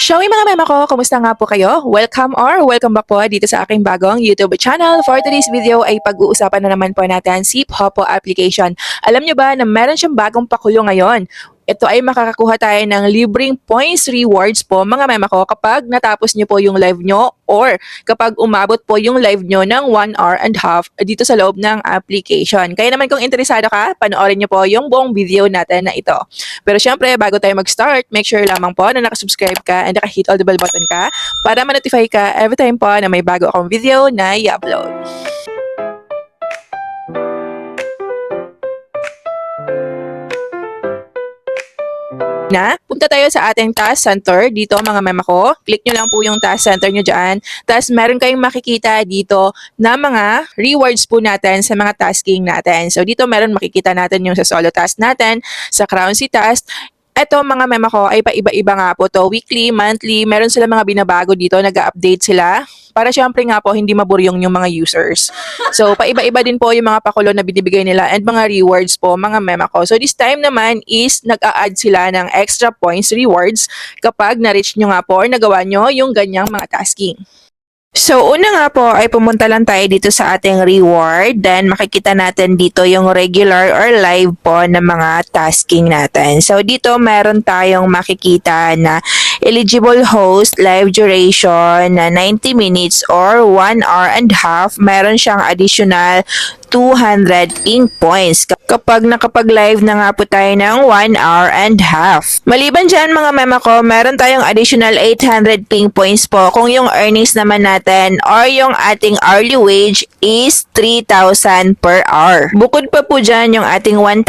Showing mga mema ko, kumusta nga po kayo? Welcome back po dito sa aking bagong YouTube channel. For today's video ay pag-uusapan na naman po natin si Popo application. Alam nyo ba na meron siyang bagong pakulo ngayon? Ito ay makakakuha tayo ng libreng points rewards po mga mema ko kapag natapos nyo po yung live nyo or kapag umabot po yung live nyo ng 1 hour and half dito sa loob ng application. Kaya naman kung interesado ka, panoorin nyo po yung buong video natin na ito. Pero syempre, bago tayo mag-start, make sure lamang po na nakasubscribe ka and naka-hit all the bell button ka para ma-notify ka every time po na may bago akong video na i-upload. Punta tayo sa ating task center dito mga mema ko. Click nyo lang po yung task center nyo dyan. Tapos meron kayong makikita dito na mga rewards po natin sa mga tasking natin. So dito meron makikita natin yung sa solo task natin, sa Crowncy task. Ito mga mema ko ay paiba-iba nga po to. Weekly, monthly, meron sila mga binabago dito, nag-update sila. Para syempre nga po hindi maburyong yung mga users. So paiba-iba din po yung mga pakulo na binibigay nila and mga rewards po mga mema ko. So this time naman is nag-a-add sila ng extra points rewards kapag na-reach nyo nga po or nagawa nyo yung ganyang mga tasking. So, una nga po ay pumunta lang tayo dito sa ating reward. Then, makikita natin dito yung regular or live po na mga tasking natin. So, dito meron tayong makikita na eligible host, live duration na 90 minutes or 1 hour and half. Meron siyang additional 200 ping points kapag nakapag-live na nga po tayo ng 1 hour and half. Maliban dyan mga mema ko, meron tayong additional 800 ping points po kung yung earnings naman natin or yung ating hourly wage is 3,000 per hour. Bukod pa po dyan yung ating 1,000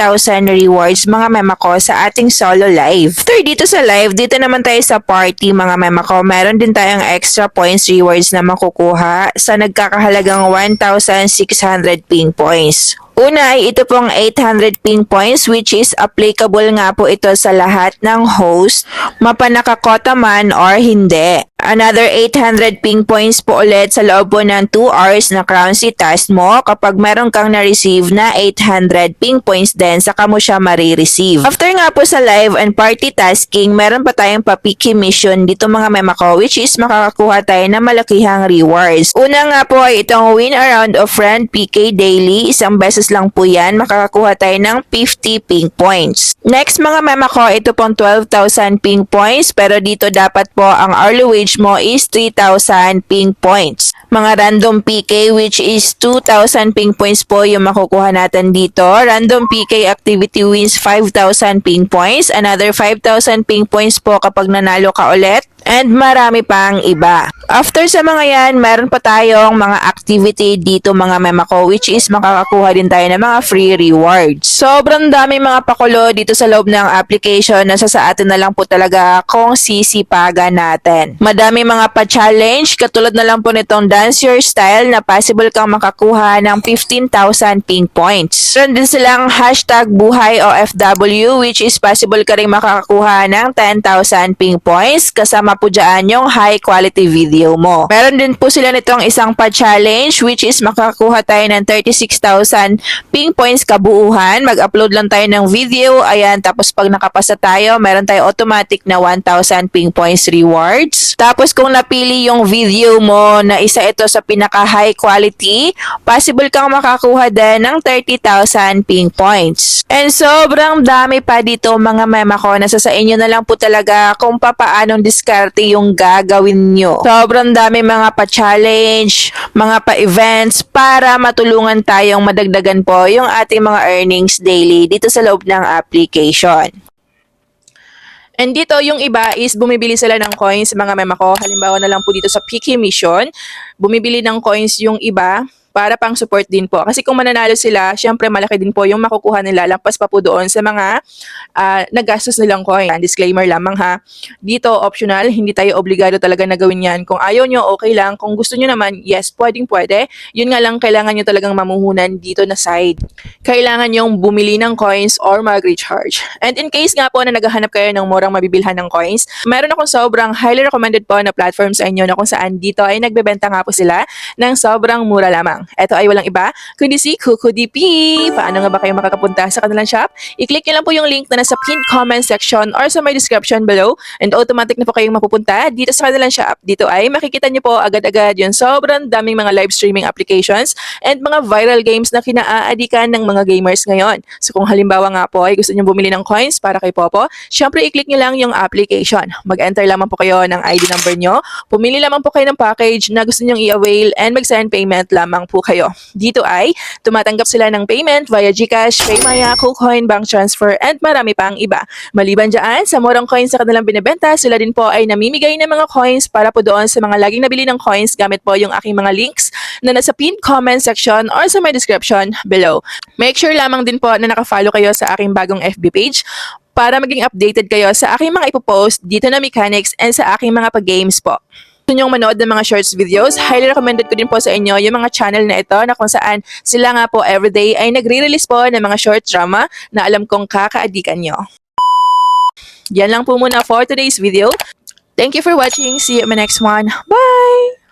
rewards mga mema ko sa ating solo live. After dito sa live, dito naman tayo sa party mga mema ko, meron din tayong extra points rewards na makukuha sa nagkakahalagang 1,600 ping points. Una ay ito pong 800 ping points which is applicable nga po ito sa lahat ng host, mapanakakota man or hindi. Another 800 ping points po ulit sa loob po ng 2 hours na Crowncy task mo kapag meron kang na-receive na 800 ping points din saka mo siya marireceive. After nga po sa live and party tasking, meron pa tayong papiki mission dito mga mema ko which is makakakuha tayo ng malakihang rewards. Una nga po ay itong win a round of friend PK daily, isang beses lang po yan, makakakuha tayo ng 50 ping points. Next mga mema ko, ito pong 12,000 ping points pero dito dapat po ang hourly wage mo is 3,000 ping points. Mga random PK which is 2,000 ping points po yung makukuha natin dito. Random PK activity wins 5,000 ping points. Another 5,000 ping points po kapag nanalo ka ulit. And marami pang iba. After sa mga yan, meron pa tayong mga activity dito mga mema ko which is makakakuha din tayo ng mga free rewards. Sobrang dami mga pakulo dito sa loob ng application, nasa sa atin na lang po talaga kung sisipagan natin. Madami mga pa-challenge, katulad na lang po nitong Dance Your Style na possible kang makakuha ng 15,000 ping points. Meron din silang hashtag Buhay OFW which is possible ka rin makakakuha ng 10,000 ping points kasama po dyan yung high quality video mo. Meron din po sila nitong isang pa-challenge which is makakakuha tayo ng 36,000 ping points kabuuhan. Mag-upload lang tayo ng video, ayan, tapos pag nakapasa tayo, meron tayo automatic na 1,000 ping points rewards. Tapos kung napili yung video mo na isa ito sa pinaka high quality, possible kang makakuha din ng 30,000 ping points. And sobrang dami pa dito mga mema ko, nasa sa inyo na lang po talaga kung papaanong discard yung gagawin nyo. Sobrang dami mga pa-challenge, mga pa-events para matulungan tayong madagdagan po yung ating mga earnings daily dito sa loob ng application. And dito, yung iba is bumibili sila ng coins mga mema ko. Halimbawa na lang po dito sa Piki Mission, bumibili ng coins yung iba para pang support din po. Kasi kung mananalo sila, syempre malaki din po yung makukuha nila. Lampas pa po doon sa mga nagastos nilang coin. Disclaimer lamang ha. Dito, optional. Hindi tayo obligado talaga na gawin yan. Kung ayaw nyo, okay lang. Kung gusto nyo naman, yes, pwede. Yun nga lang, kailangan nyo talagang mamuhunan dito na side. Kailangan nyong bumili ng coins or mag-recharge. And in case nga po na naghahanap kayo ng murang mabibilhan ng coins, meron akong sobrang highly recommended po na platform sa inyo na kung saan dito ay nagbebenta nga po sila ng sobrang mura lamang. Ito ay walang iba, kundi si Kuku DP. Paano nga ba kayo makakapunta sa kanilang shop? I-click nyo lang po yung link na nasa pinned comment section or sa my description below and automatic na po kayong mapupunta dito sa kanilang shop. Dito ay makikita nyo po agad-agad yung sobrang daming mga live streaming applications and mga viral games na kinaaadikan ng mga gamers ngayon. So kung halimbawa nga po ay gusto nyo bumili ng coins para kay Popo, syempre i-click nyo lang yung application. Mag-enter lamang po kayo ng ID number nyo, pumili lamang po kayo ng package na gusto nyong i-avail and mag-send payment lamang po kayo. Dito ay tumatanggap sila ng payment via GCash, Paymaya, KuCoin, Bank Transfer and marami pang iba. Maliban dyan, sa murang coins na kanilang binibenta, sila din po ay namimigay ng mga coins para po doon sa mga laging nabili ng coins gamit po yung aking mga links na nasa pinned comment section or sa my description below. Make sure lamang din po na nakafollow kayo sa aking bagong FB page para maging updated kayo sa aking mga ipopost dito na mechanics and sa aking mga pag-games po. Gusto nyong manood ng mga shorts videos, highly recommended ko din po sa inyo yung mga channel na ito na kung saan sila nga po everyday ay nagre-release po ng mga short drama na alam kong kakaadikan nyo. Yan lang po muna for today's video. Thank you for watching. See you in my next one. Bye!